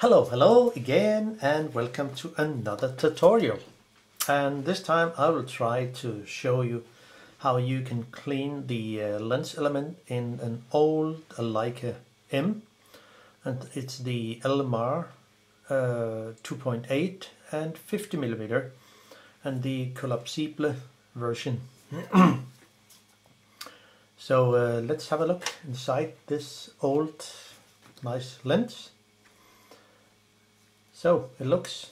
Hello again, and welcome to another tutorial. And this time I will try to show you how you can clean the lens element in an old Leica-M, and it's the ELMAR 2.8 and 50mm and the Collapsible version. So let's have a look inside this old nice lens. So it looks,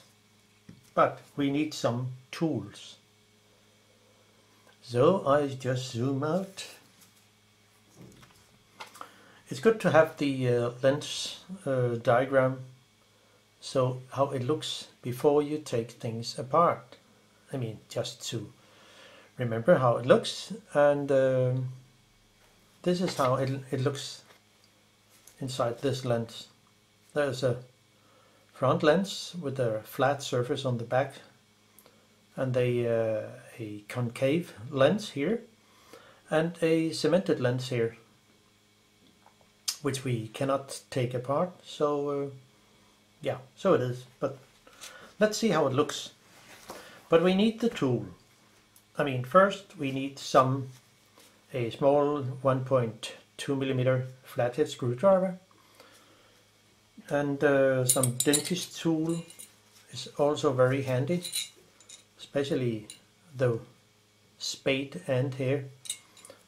but we need some tools. So I just zoom out. It's good to have the lens diagram, so how it looks before you take things apart. I mean, just to remember how it looks, and this is how it looks inside this lens. There's a front lens with a flat surface on the back, and a concave lens here, and a cemented lens here, which we cannot take apart. So yeah, so it is. But let's see how it looks. But we need the tool. I mean, first we need a small 1.2mm flathead screwdriver. And some dentist tool is also very handy, especially the spade end here,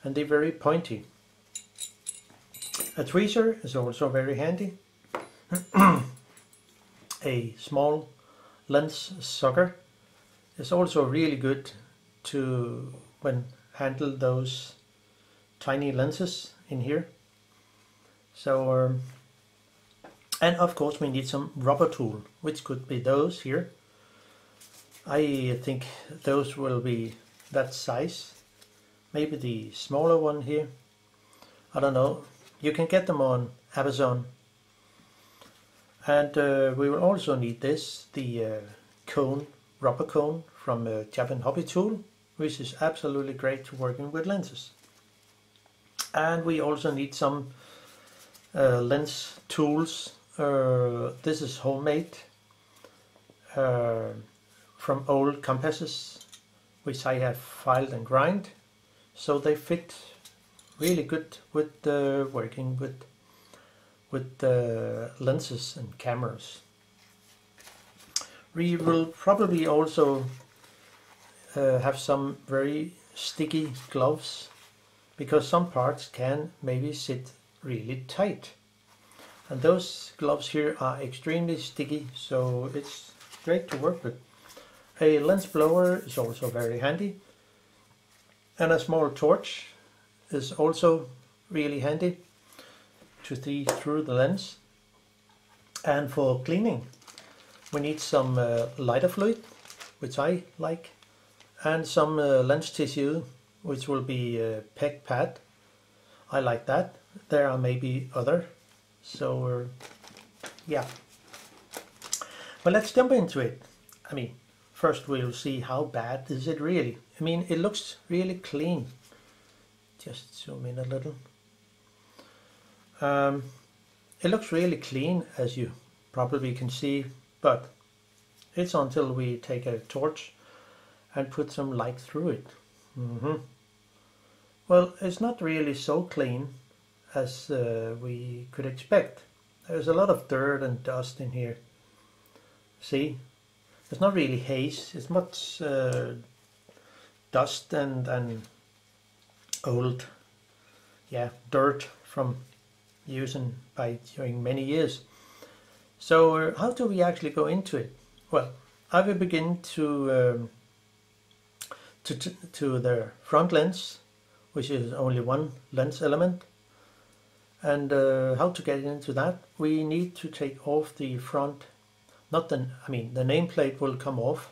and they're very pointy. A tweezer is also very handy. A small lens sucker is also really good to handle those tiny lenses in here. So and of course we need some rubber tool, which could be those here. I think those will be that size. Maybe the smaller one here. I don't know. You can get them on Amazon. And we will also need this, the rubber cone from Japan Hobby Tool, which is absolutely great to working with lenses. And we also need some lens tools. This is homemade from old compasses, which I have filed and grind, so they fit really good with working with the lenses and cameras. We will probably also have some very sticky gloves, because some parts can maybe sit really tight. And those gloves here are extremely sticky, so it's great to work with. A lens blower is also very handy. And a small torch is also really handy to see through the lens. And for cleaning, we need some lighter fluid, which I like, and some lens tissue, which will be PEC-PAD. I like that. There are maybe other. So yeah, but let's jump into it. I mean, first we'll see how bad is it really. I mean, it looks really clean. Just zoom in a little. It looks really clean, as you probably can see, but it's until we take a torch and put some light through it. Well, it's not really so clean as we could expect. There's a lot of dirt and dust in here. See? It's not really haze, it's much dust and old, dirt from using during many years. So how do we actually go into it? Well, I will begin to the front lens, which is only one lens element. And how to get into that? We need to take off the front, the nameplate will come off,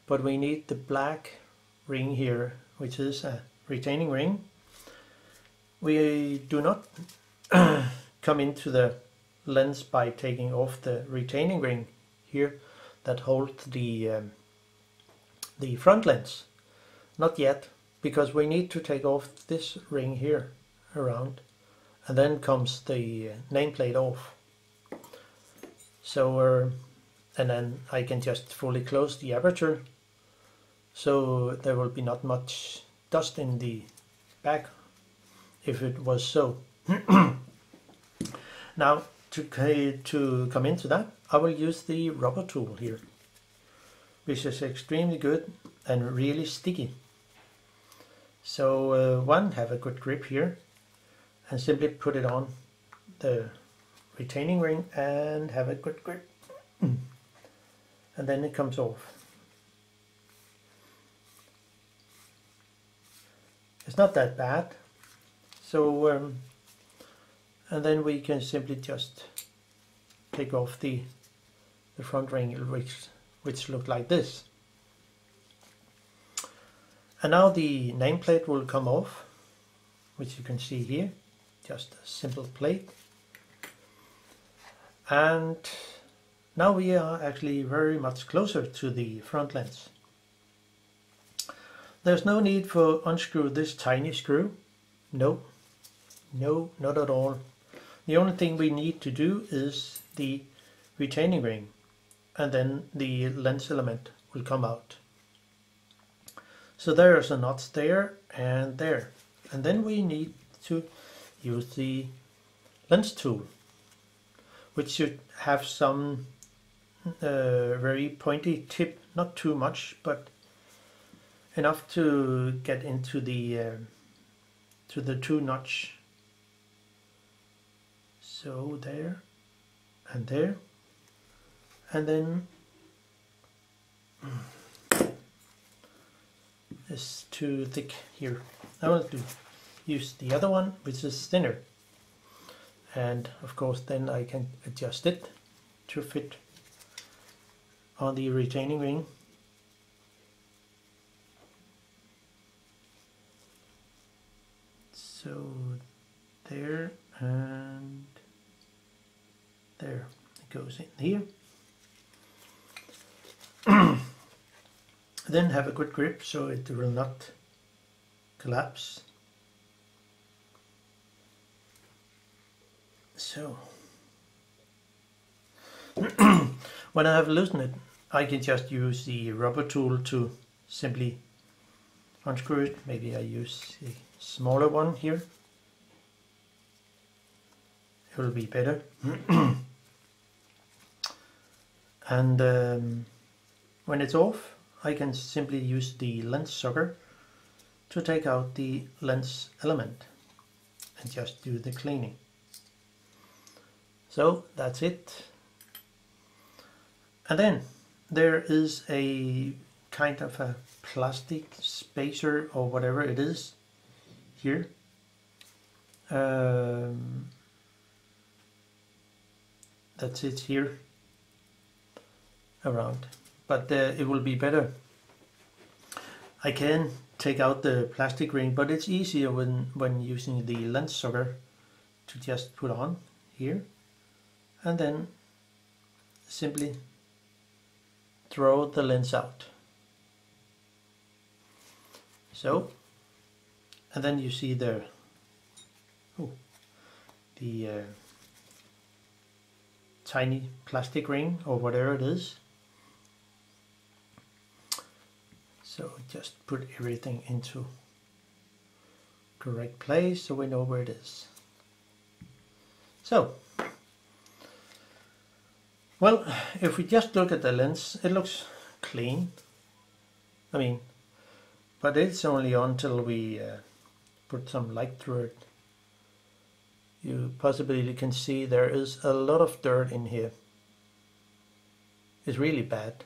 but we need the black ring here, which is a retaining ring. We do not come into the lens by taking off the retaining ring here that holds the front lens. Not yet, because we need to take off this ring here around, and then comes the nameplate off. So and then I can just fully close the aperture, so there will be not much dust in the back if it was so. Now to come into that, I will use the rubber tool here, which is extremely good and really sticky. So have a good grip here and simply put it on the retaining ring and have a good grip, and then it comes off. It's not that bad. So and then we can simply just take off the front ring, which look like this. And now the nameplate will come off, which you can see here, just a simple plate. And now we are actually very much closer to the front lens. There's no need for unscrew this tiny screw. No, not at all. The only thing we need to do is the retaining ring, and then the lens element will come out. So there's a notch there and there. And then we need to use the lens tool, which should have some very pointy tip, not too much, but enough to get into the two notch. So there, and then it's too thick here. I will use the other one, which is thinner, and of course then I can adjust it to fit on the retaining ring. So there and there, it goes in here. Then have a good grip so it will not collapse. So when I have loosened it, I can just use the rubber tool to simply unscrew it. Maybe I use a smaller one here. It will be better. And when it's off, I can simply use the lens sucker to take out the lens element and just do the cleaning. So that's it. And then there is a kind of a plastic spacer or whatever it is here. That's it here around, but it will be better. I can take out the plastic ring, but it's easier when using the lens sucker to just put on here and then simply throw the lens out. So, and then you see the tiny plastic ring or whatever it is. So just put everything into correct place so we know where it is. So, well, if we just look at the lens, it looks clean. I mean, but it's only until we put some light through it. You possibly can see there is a lot of dirt in here. It's really bad.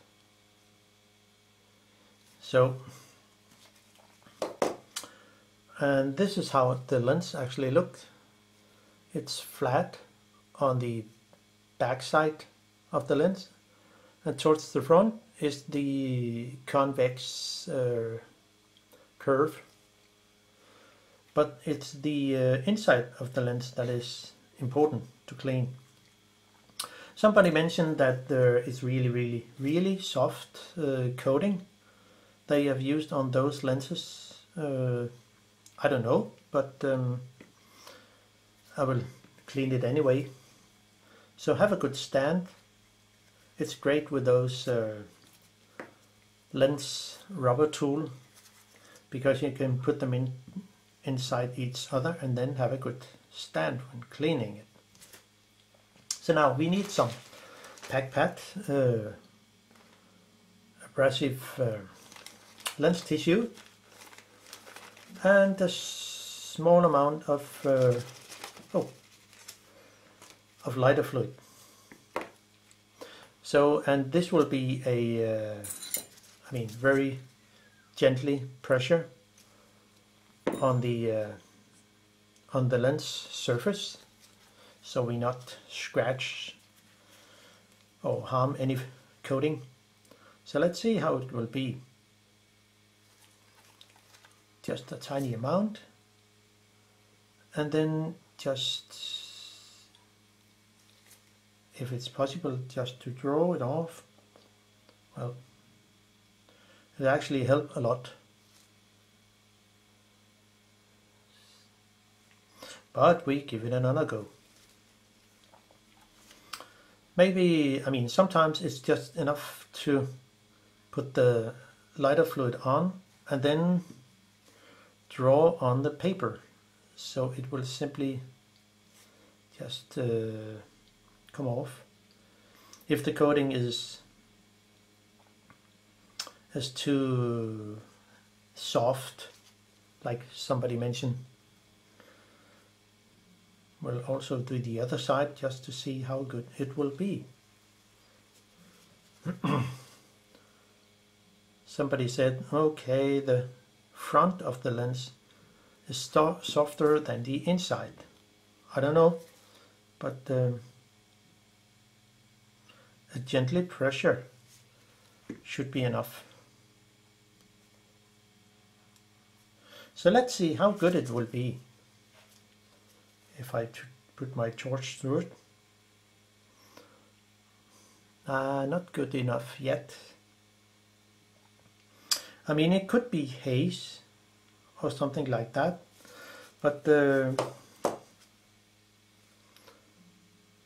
So, and this is how the lens actually looked. It's flat on the back side of the lens, and towards the front is the convex curve. But it's the inside of the lens that is important to clean. Somebody mentioned that there is really soft coating they have used on those lenses. I don't know, but I will clean it anyway. So have a good stand it's great with those lens rubber tool, because you can put them inside each other and then have a good stand when cleaning it. So now we need some PEC-PAD, abrasive lens tissue, and a small amount of lighter fluid. So, and this will be a, very gently pressure on the lens surface, so we not scratch or harm any coating. So let's see how it will be. Just a tiny amount, and then just, if it's possible, just to draw it off. Well, it actually helped a lot. But we give it another go. Maybe, sometimes it's just enough to put the lighter fluid on and then draw on the paper, so it will simply just come off. If the coating is too soft, like somebody mentioned, we'll also do the other side just to see how good it will be. Somebody said, okay, the front of the lens is softer than the inside. I don't know, but a gently pressure should be enough. So let's see how good it will be if I put my torch through it. Not good enough yet. It could be haze or something like that, but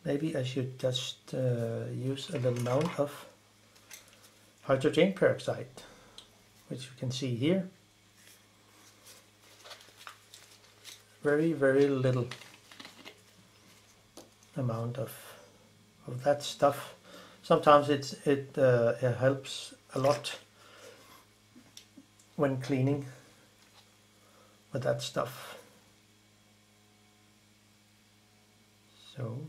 maybe I should just use a little amount of hydrogen peroxide, which you can see here. Very, very little amount of that stuff. Sometimes it helps a lot when cleaning with that stuff. So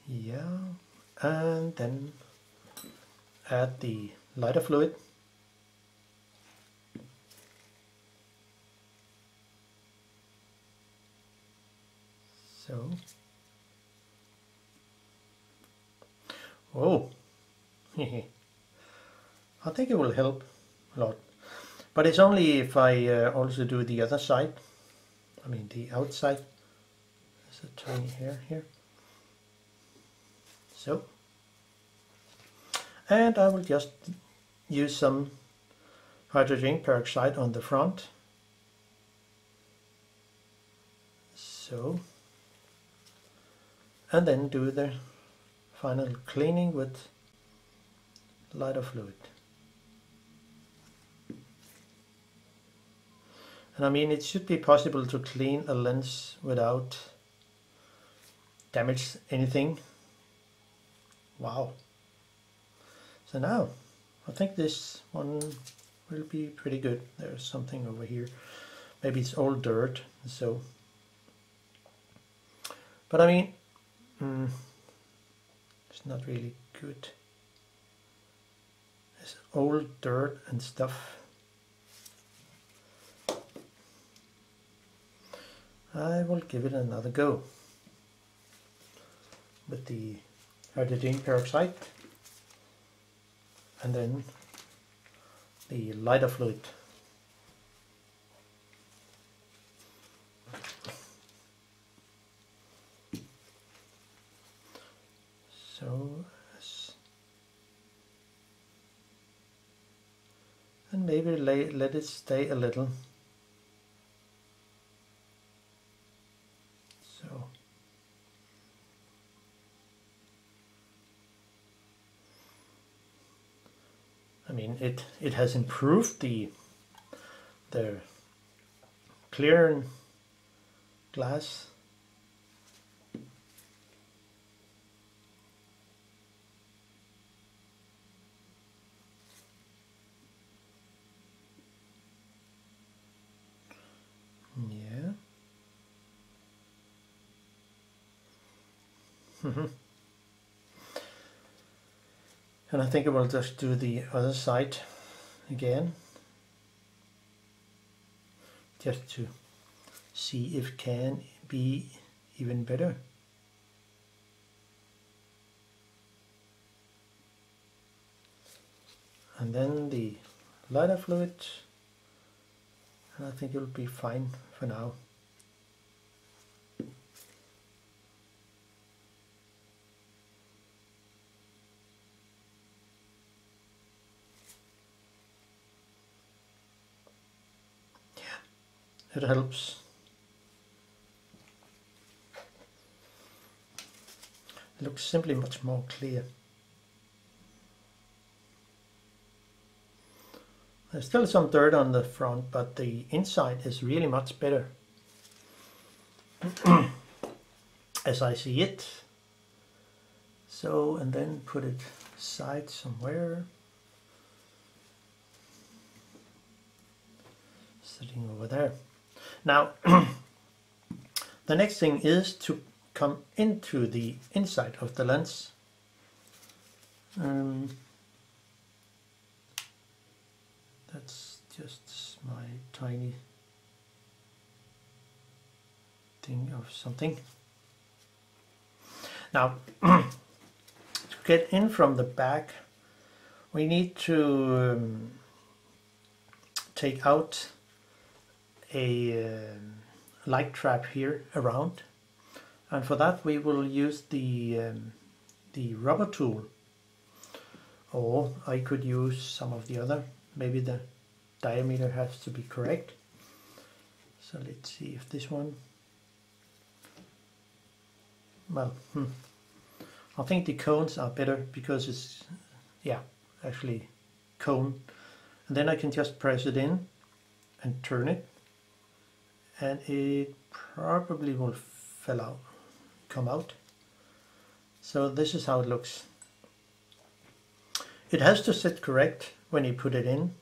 yeah, and then add the lighter fluid. So, oh, I think it will help a lot, but it's only if I also do the other side, the outside. There's a tiny hair here. So, and I will just use some hydrogen peroxide on the front. So, and then do the final cleaning with lighter fluid. And it should be possible to clean a lens without damage anything. Wow. So now I think this one will be pretty good. There's something over here. Maybe it's all dirt, so. But it's not really good. It's old dirt and stuff. I will give it another go with the hydrogen peroxide and then the lighter fluid. So, and maybe let it stay a little mean, it has improved the clear glass. Yeah. And I think I will just do the other side again, just to see if it can be even better. And then the lighter fluid, and I think it will be fine for now. It helps. It looks simply much more clear. There's still some dirt on the front, but the inside is really much better as I see it. So, and then put it aside somewhere. Sitting over there. Now, the next thing is to come into the inside of the lens. That's just my tiny thing of something. Now, to get in from the back, we need to take out a light trap here around, and for that we will use the rubber tool, or I could use some of the other. Maybe the diameter has to be correct. So let's see if this one, well, I think the cones are better because it's, yeah, actually cone, and then I can just press it in and turn it, and it probably will come out. So this is how it looks. It has to sit correct when you put it in,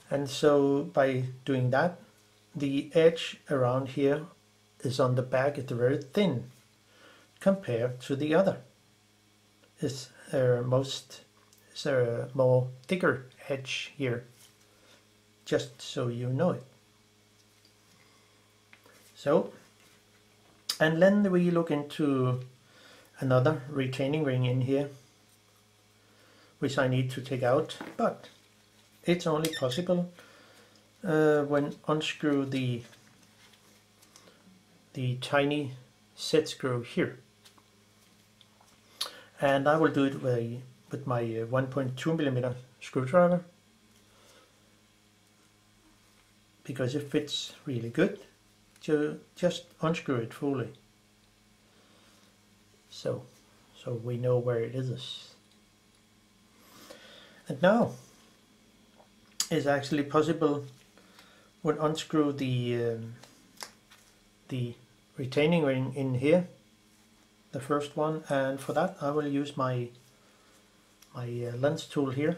and so by doing that, the edge around here is on the back, it's very thin compared to the other. It's a more thicker edge here, just so you know it. So, and then we look into another retaining ring in here, which I need to take out, but it's only possible when unscrew the tiny set screw here. And I will do it with my 1.2mm screwdriver, because it fits really good. To just unscrew it fully, so we know where it is. And now it's actually possible when unscrew the retaining ring in here, the first one, and for that I will use my lens tool here.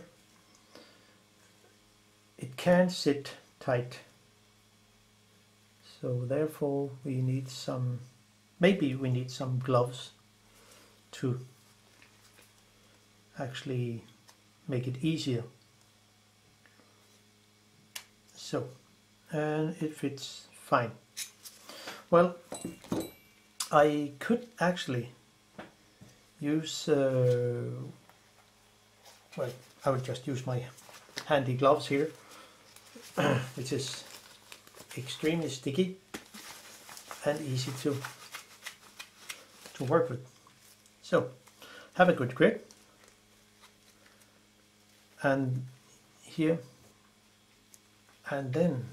It can't sit tight, so therefore we need maybe we need some gloves to actually make it easier. So, and it fits fine. Well, I could actually use, well, I would just use my handy gloves here, which is extremely sticky and easy to work with. So, have a good grip, and here, and then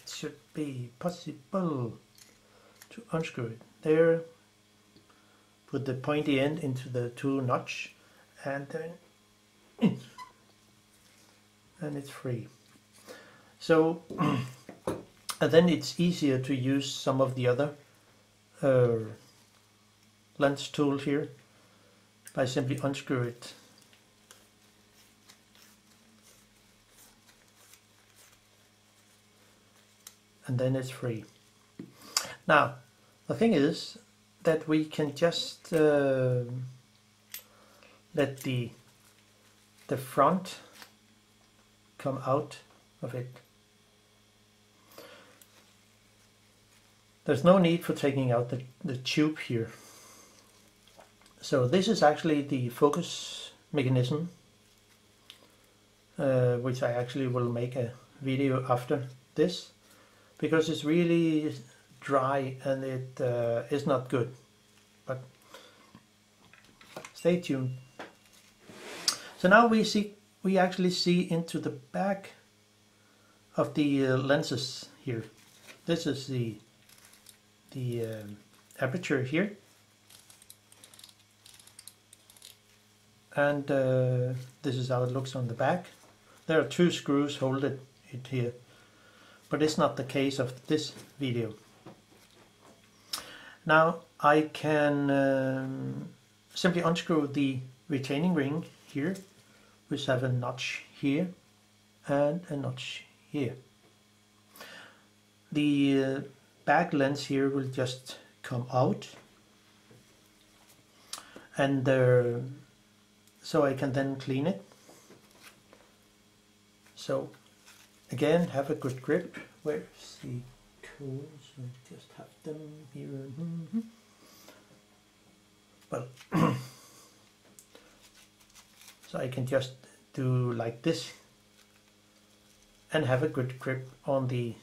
it should be possible to unscrew it. There, put the pointy end into the tool notch, and then and it's free. So and then it's easier to use some of the other lens tool here by simply unscrew it. And then it's free. Now the thing is that we can just let the front come out of it. There's no need for taking out the tube here. So this is actually the focus mechanism, which I actually will make a video after this, because it's really dry and it is not good. But stay tuned. So now we actually see into the back of the lenses here. This is the aperture here, and this is how it looks on the back. There are two screws holding it here, but it's not the case of this video. Now I can simply unscrew the retaining ring here, which have a notch here and a notch here. The back lens here will just come out, and so I can then clean it. So again, have a good grip. Where's the tools? I just have them here. Well, so I can just do like this and have a good grip on the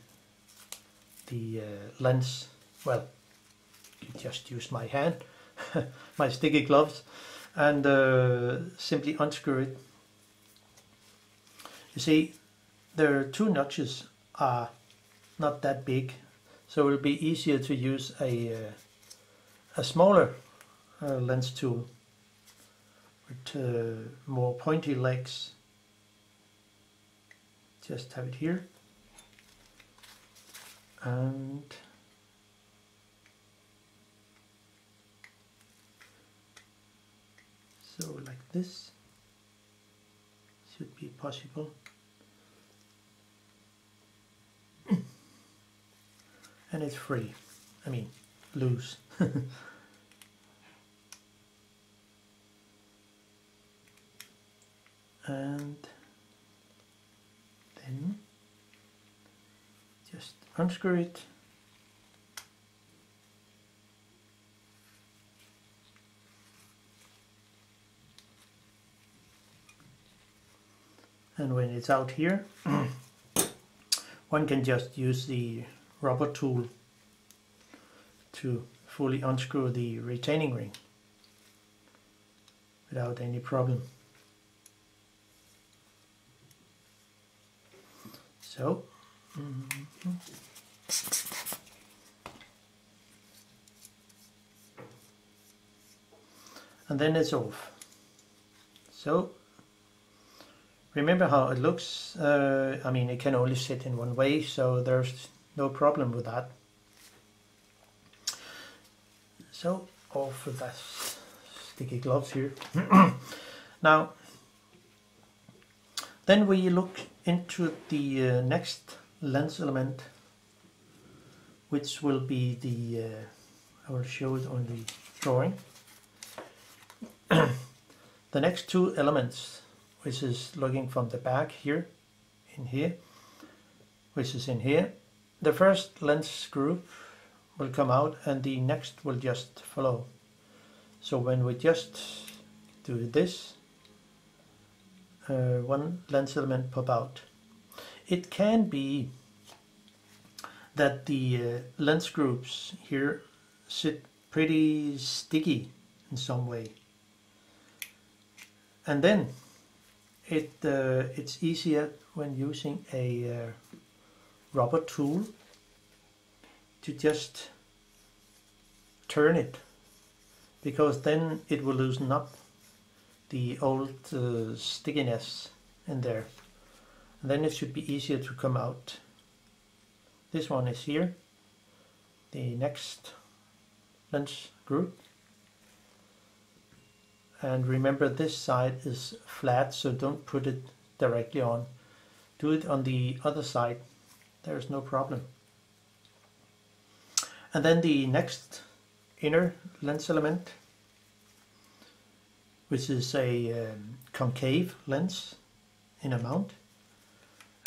lens. Well, you just use my hand, my sticky gloves, and simply unscrew it. You see, the two notches are not that big, so it will be easier to use a smaller lens tool with more pointy legs. Just have it here, and so like this should be possible. And it's free, I mean loose. And then just unscrew it. And when it's out here, one can just use the rubber tool to fully unscrew the retaining ring without any problem. So, and then it's off. So remember how it looks. I mean, it can only sit in one way, so there's no problem with that. So off with that sticky gloves here. Now then we look into the next lens element, which will be the I will show it on the drawing. The next two elements, which is looking from the back here, in here, which is in here. The first lens group will come out and the next will just follow. So when we just do this, one lens element pop out. It can be that the lens groups here sit pretty sticky in some way. And then it's easier when using a rubber tool to just turn it, because then it will loosen up the old stickiness in there, And then it should be easier to come out. This one is here, the next lens group. And remember, this side is flat, so don't put it directly on. Do it on the other side, there's no problem. And then the next inner lens element, which is a concave lens in a mount.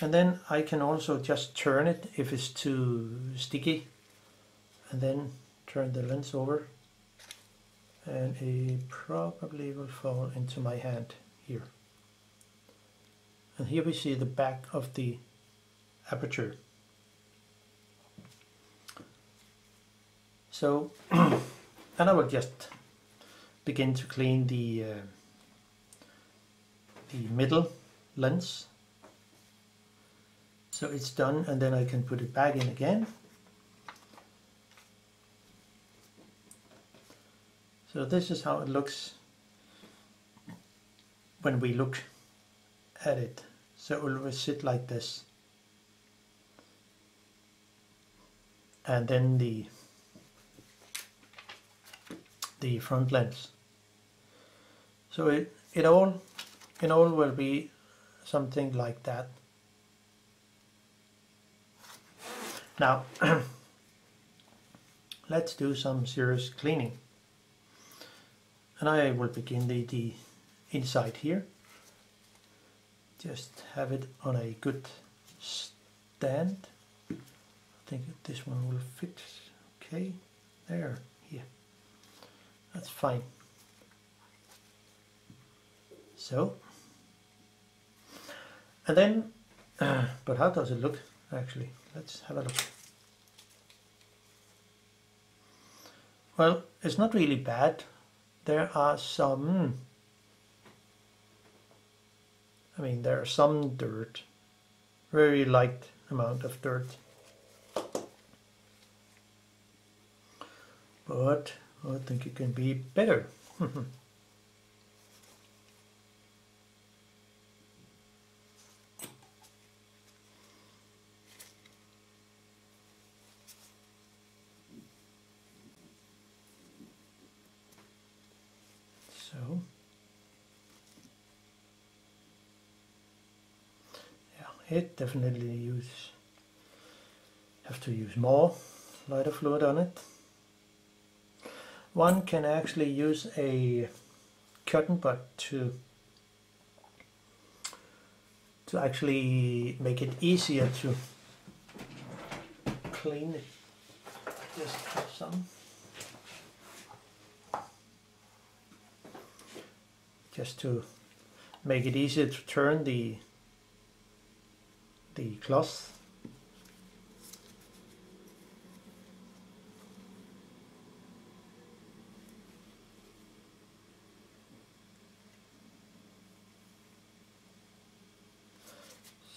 And then I can also just turn it if it's too sticky, and then turn the lens over, and it probably will fall into my hand here. And here we see the back of the aperture. So, and I will just begin to clean the middle lens. So it's done, and then I can put it back in again. So this is how it looks when we look at it. So it will sit like this. And then the front lens. So it all will be something like that. Now let's do some serious cleaning. And I will begin the inside here. Just have it on a good stand. I think this one will fit. Okay, there, here. That's fine. So, and then, but how does it look actually? Let's have a look. Well, it's not really bad. There are some, there are some dirt, very light amount of dirt. But I think it can be better. So, yeah, it definitely have to use more lighter fluid on it. One can actually use a cotton bud to actually make it easier to clean it. Just have some. Just to make it easier to turn the cloth.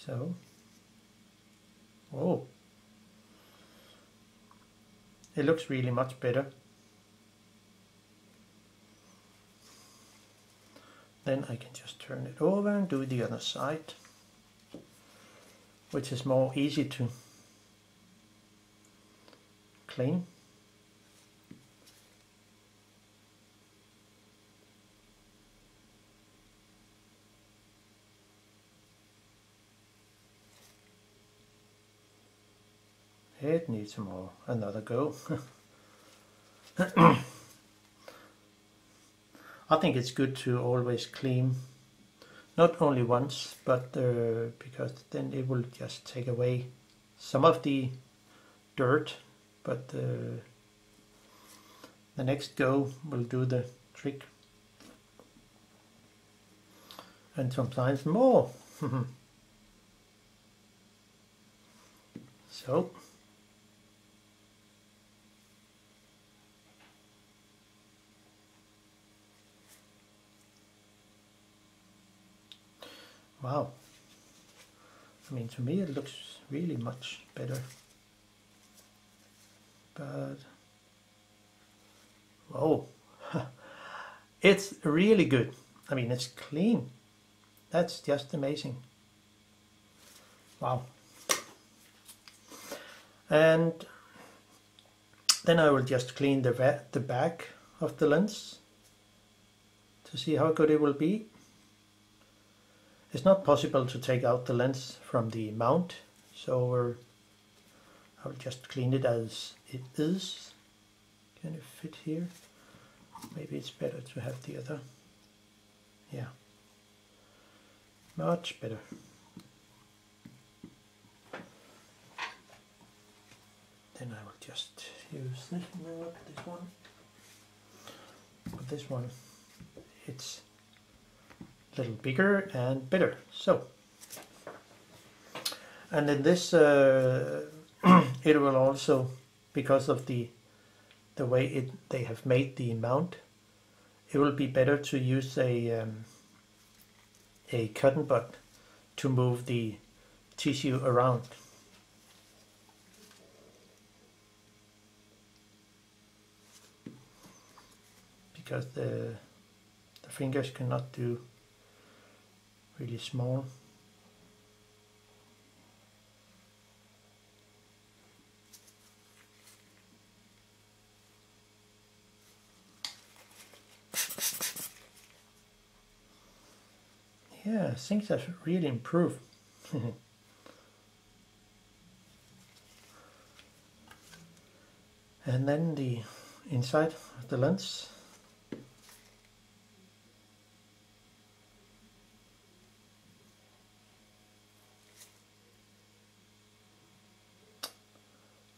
So, oh, it looks really much better. Then I can just turn it over and do the other side, which is more easy to clean. It needs another go. I think it's good to always clean, not only once, but because then it will just take away some of the dirt, but the next go will do the trick. And sometimes more. So, wow, to me it looks really much better, but whoa, it's really good. It's clean. That's just amazing. Wow. And then I will just clean the back of the lens to see how good it will be. It's not possible to take out the lens from the mount, so I'll just clean it as it is. Can it fit here? Maybe it's better to have the other. Yeah, much better. Then I will just use this one. But this one, it's a little bigger and better. So, and in this, it will also, because of the way they have made the mount, it will be better to use a cotton bud to move the tissue around. Because the fingers cannot do really small. Yeah, things have really improved. And then the inside of the lens.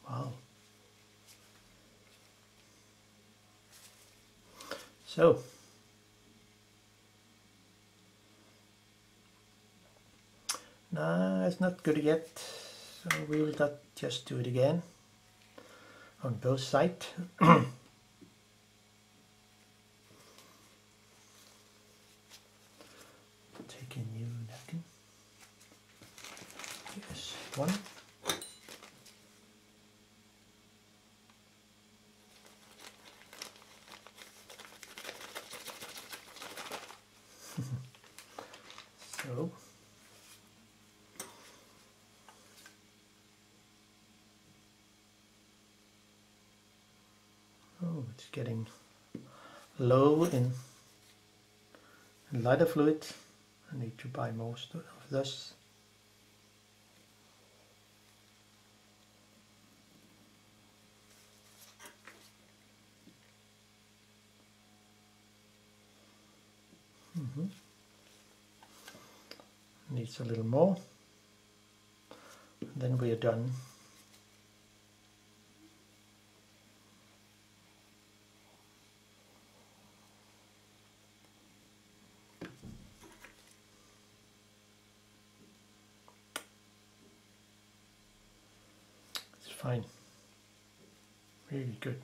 Wow. So, no, it's not good yet, so we will just do it again on both sides. Take a new napkin. Here's one. So. Oh, it's getting low in lighter fluid. I need to buy most of this. Needs a little more. And then we are done. It's fine. Really good.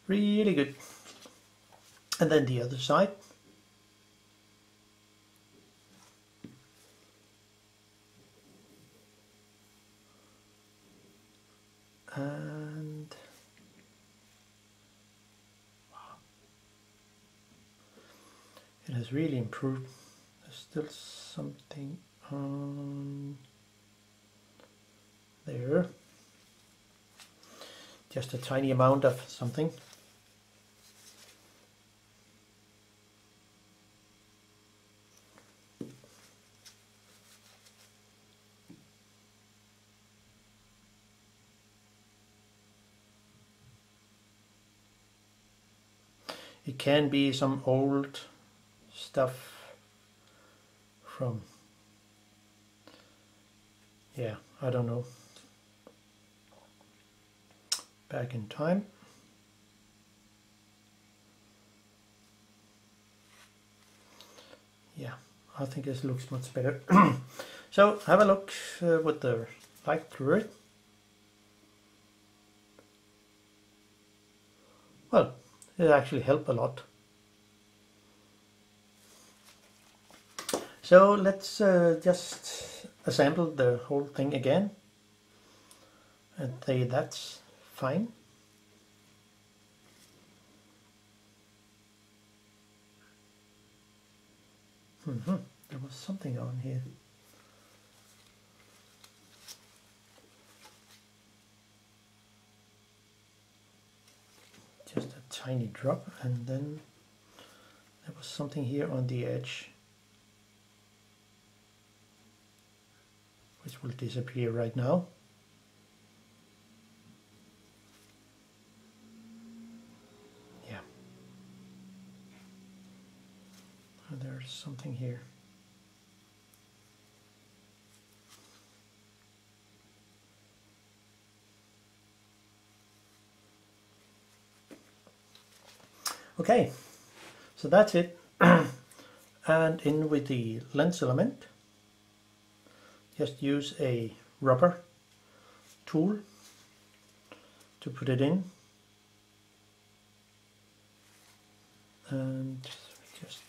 Really good. And then the other side. And wow. It has really improved. There's still something on there. Just a tiny amount of something. It can be some old stuff from, yeah, I don't know, back in time. Yeah, I think this looks much better. So have a look with the light through it. Well, it actually helped a lot. So let's just assemble the whole thing again and say that's fine. There was something on here. tiny drop, and then there was something here on the edge which will disappear right now. Yeah. And there's something here. Okay, so that's it. And in with the lens element, just use a rubber tool to put it in, and just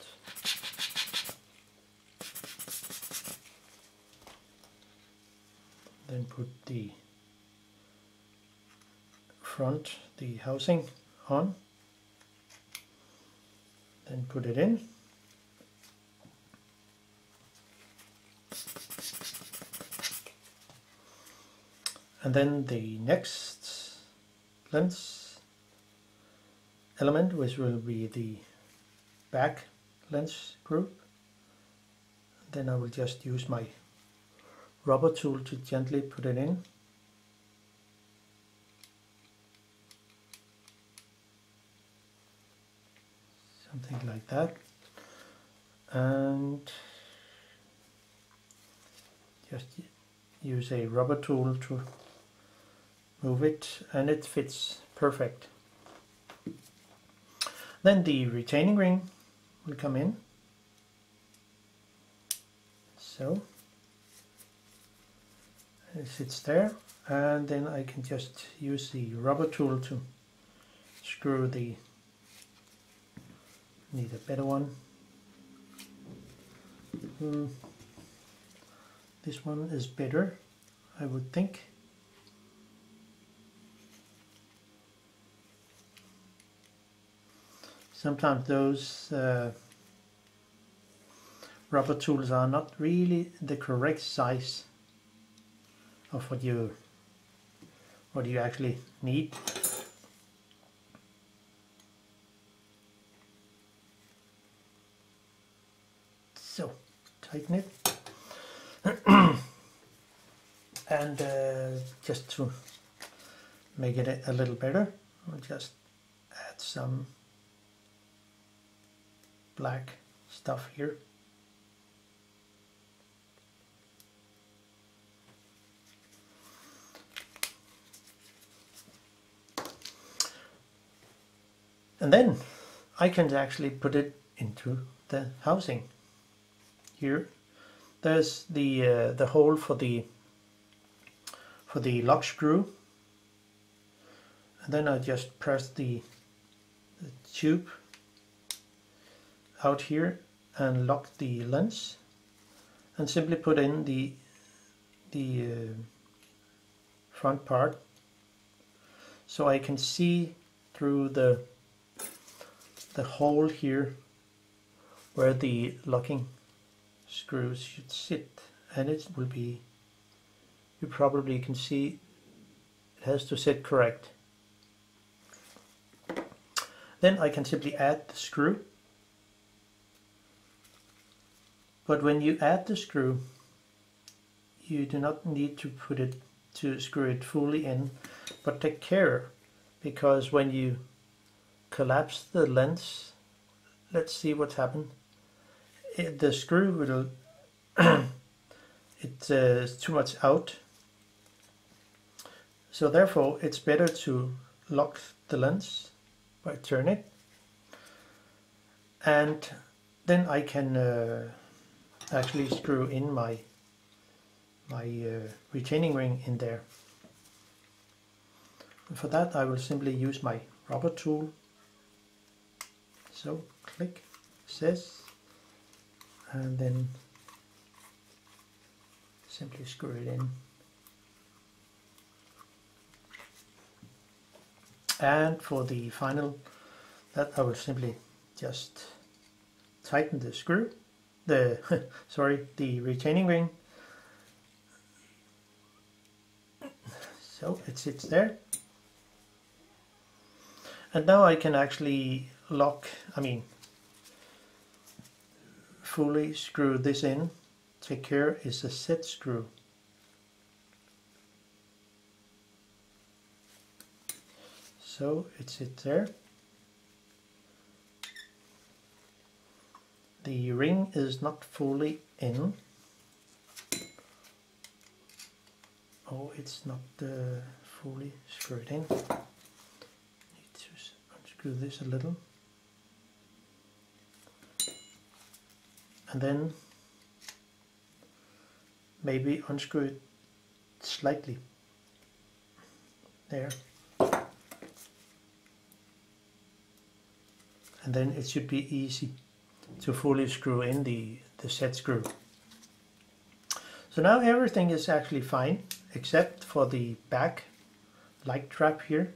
then put the front, the housing on, then put it in. And then the next lens element, which will be the back lens group, then I will just use my rubber tool to gently put it in. Something like that. And just use a rubber tool to move it, and it fits perfect. Then the retaining ring will come in, so it sits there, and then I can just use the rubber tool to screw the, need a better one. This one is better, I would think. Sometimes those rubber tools are not really the correct size of what you actually need. So tighten it. And just to make it a little better, I'll just add some black stuff here. And then I can actually put it into the housing. Here there's the hole for the lock screw, and then I just press the tube out here and lock the lens, and simply put in the front part, so I can see through the hole here where the locking screws should sit, and it will be, you probably can see it has to sit correct. Then I can simply add the screw. But when you add the screw, you do not need to screw it fully in, but take care, because when you collapse the lens, let's see what's happened. The screw will it's too much out, so therefore it's better to lock the lens by turning it, and then I can actually screw in my retaining ring in there. And for that I will simply use my rubber tool. So click, says, and then simply screw it in. And for the final, that I will simply just tighten the screw, the retaining ring, so it sits there. And now I can actually fully screw this in. Take care is a set screw. So it's there. The ring is not fully in. Oh, it's not fully screwed in. Need to unscrew this a little. And then maybe unscrew it slightly. There. And then it should be easy to fully screw in the set screw. So now everything is actually fine except for the back light trap here,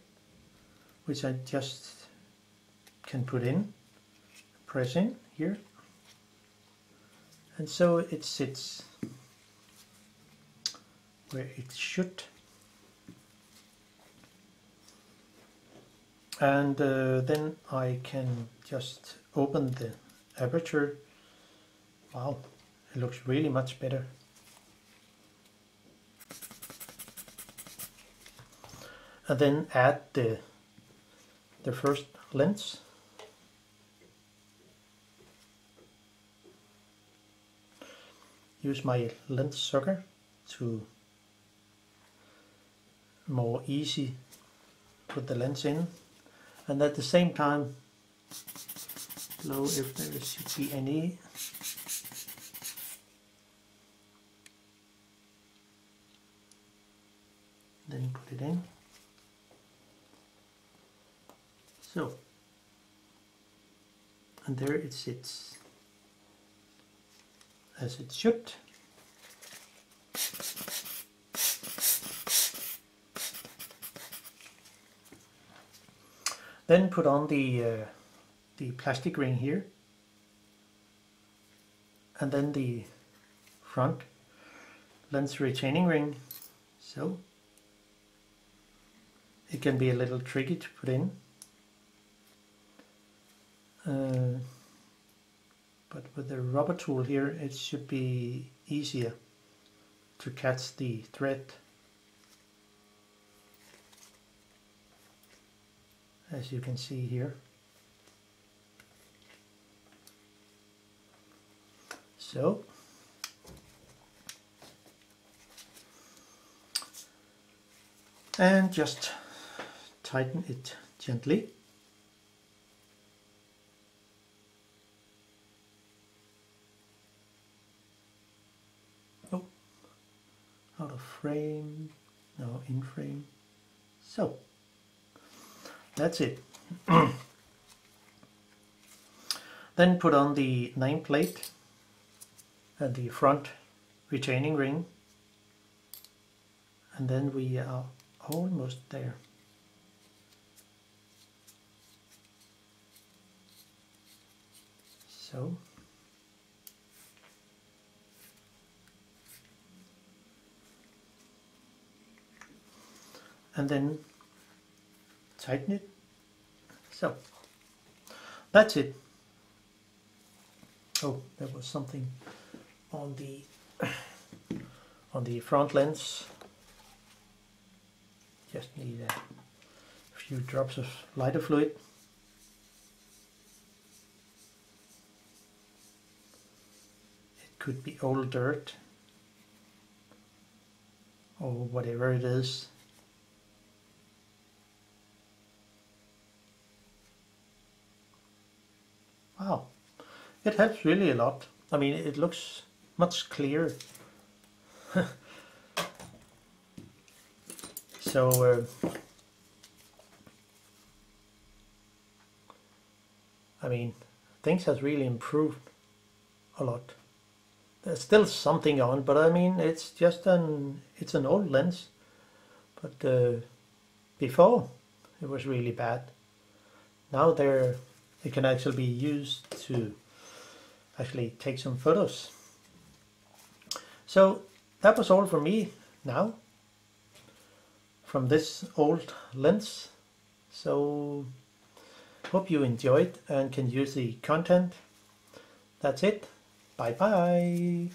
which I just can put in, press in here, and so it sits where it should. And then I can just open the aperture. Wow, it looks really much better. And then add the first lens. Use my lens sucker to more easy put the lens in, and at the same time blow if there should be any. Then put it in. So, and there it sits as it should. Then put on the plastic ring here, and then the front lens retaining ring. So it can be a little tricky to put in. But with the rubber tool here it should be easier to catch the thread, as you can see here. So and just tighten it gently. Out of frame, no, in frame. So that's it. Then put on the nameplate and the front retaining ring, and then we are almost there. So and then tighten it. So that's it. Oh, there was something on the front lens. Just need a few drops of lighter fluid. It could be old dirt or whatever it is. Wow, it helps really a lot. I mean, it looks much clearer. So, I mean, things has really improved a lot. There's still something on, but I mean, it's just it's an old lens. But before, it was really bad. Now it can actually be used to actually take some photos. So that was all for me now from this old lens. So Hope you enjoyed and can use the content. That's it. Bye bye.